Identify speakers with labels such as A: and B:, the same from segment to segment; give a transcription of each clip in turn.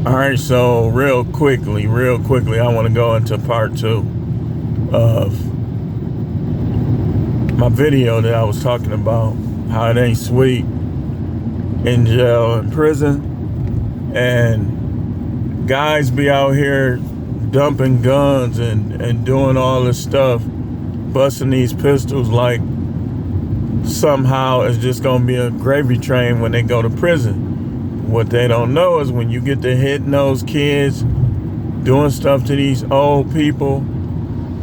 A: All right, so real quickly, I want to go into part 2 of my video that I was talking about, how it ain't sweet in jail and prison, and guys be out here dumping guns and doing all this stuff, busting these pistols like somehow it's just gonna be a gravy train when they go to prison. What they don't know is when you get to hitting those kids, doing stuff to these old people,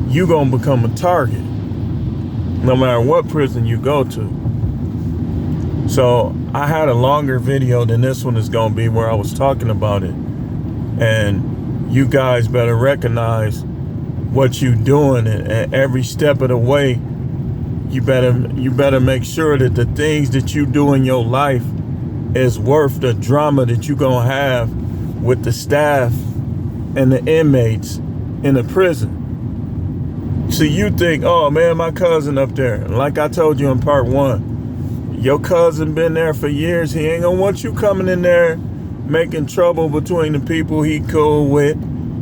A: you gonna become a target, no matter what prison you go to. So I had a longer video than this one is gonna be where I was talking about it. And you guys better recognize what you doing, and every step of the way, you better make sure that the things that you do in your life is worth the drama that you gonna have with the staff and the inmates in the prison. So you think, oh man, my cousin up there, like I told you in part 1, your cousin been there for years. He ain't gonna want you coming in there making trouble between the people he cool with.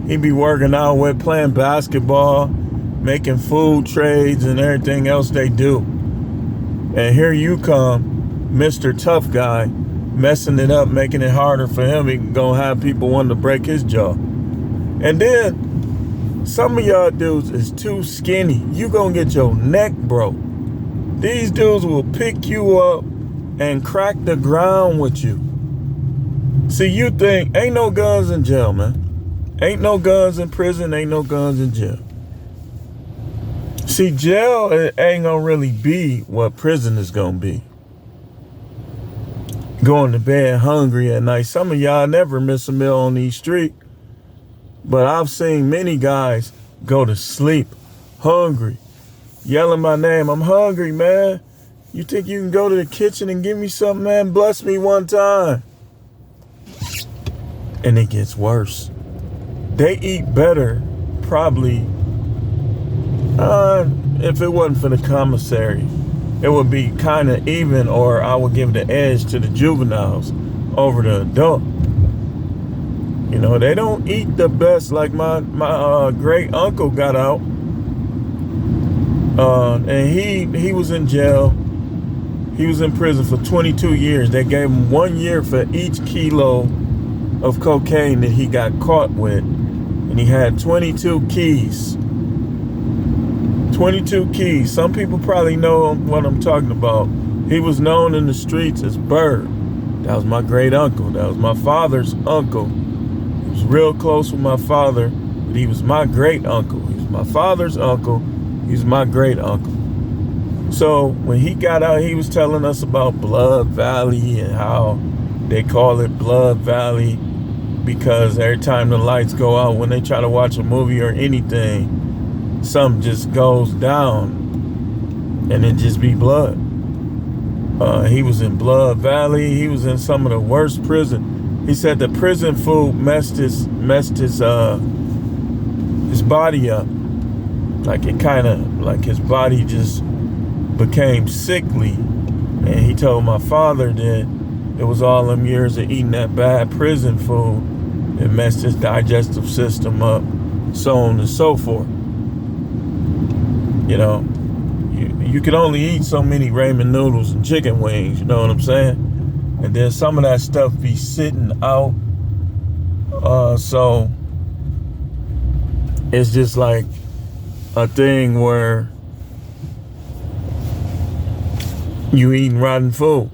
A: He be working out with, playing basketball, making food trades and everything else they do. And here you come, Mr. Tough Guy, messing it up, making it harder for him. He gonna have people wanting to break his jaw. And then some of y'all dudes is too skinny. You gonna get your neck broke. These dudes will pick you up and crack the ground with you. See, you think ain't no guns in jail, man. Ain't no guns in prison, ain't no guns in jail. See, jail ain't gonna really be what prison is gonna be. Going to bed hungry at night. Some of y'all never miss a meal on these streets, but I've seen many guys go to sleep hungry, yelling my name. I'm hungry, man. You think you can go to the kitchen and give me something, man? Bless me one time. And it gets worse. They eat better, probably, if it wasn't for the commissary. It would be kind of even, or I would give the edge to the juveniles over the adult. You know, they don't eat the best. Like my great uncle got out, and he was in jail. He was in prison for 22 years. They gave him 1 year for each kilo of cocaine that he got caught with, and he had 22 keys. 22 keys. Some people probably know what I'm talking about. He was known in the streets as Bird. That was my great uncle. That was my father's uncle. He was real close with my father, but he was my great uncle. He was my father's uncle. He was my great uncle. So when he got out, he was telling us about Blood Valley and how they call it Blood Valley because every time the lights go out when they try to watch a movie or anything, something just goes down and it just be blood. He was in Blood Valley. He was in some of the worst prison. He said the prison food messed his body up. Like it kind of, like his body just became sickly. And he told my father that it was all them years of eating that bad prison food that messed his digestive system up, so on and so forth. You know, you can only eat so many ramen noodles and chicken wings, you know what I'm saying? And then some of that stuff be sitting out. So it's just like a thing where you eating rotten food.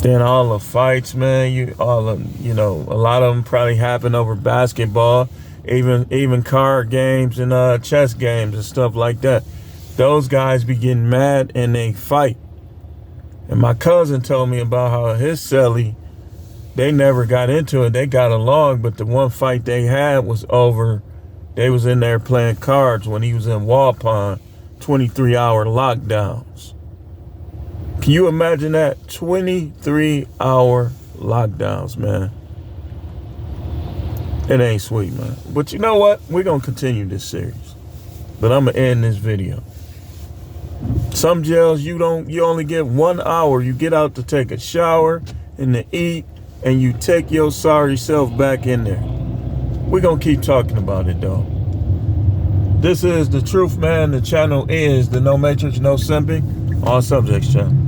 A: Then all the fights, man, a lot of them probably happen over basketball. Even card games and chess games and stuff like that. Those guys be getting mad and they fight. And my cousin told me about how his cellie, they never got into it. They got along, but the one fight they had was over. They was in there playing cards when he was in Walpond, 23-hour lockdowns. Can you imagine that? 23-hour lockdowns, man. It ain't sweet, man. But you know what? We're going to continue this series. But I'm going to end this video. Some jails, you only get 1 hour. You get out to take a shower and to eat and you take your sorry self back in there. We're going to keep talking about it, though. This is The Truth, man. The channel is the No Matrix, No Simping, All Subjects channel.